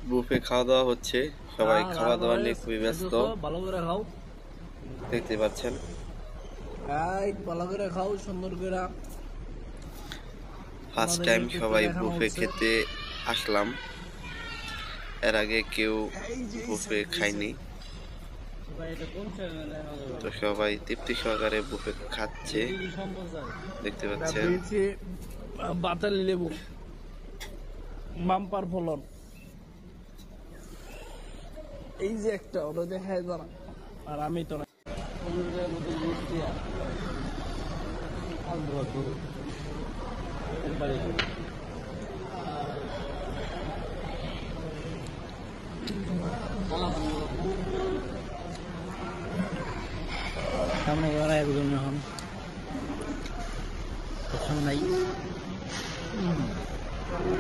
Buffet খাওয়া দাওয়া হচ্ছে, সবাই খাওয়া দাওয়া নিয়ে খুবই ব্যস্ত। ভালো করে খাও, দেখতে পাচ্ছেন ভালো করে খাও সুন্দর করে। ফার্স্ট টাইম সবাই বুফে খেতে আসলাম, এর আগে কেউ বুফে খায়নি, তো সবাই তৃপ্তি সহকারে বুফে খাচ্ছে দেখতে পাচ্ছেন। বাতালি লেবু বাম্পার ফলন, এই যে একটা ওরা দেখায় জানা, আর আমি তো না। সামনে ওরা একজন এখন নাই।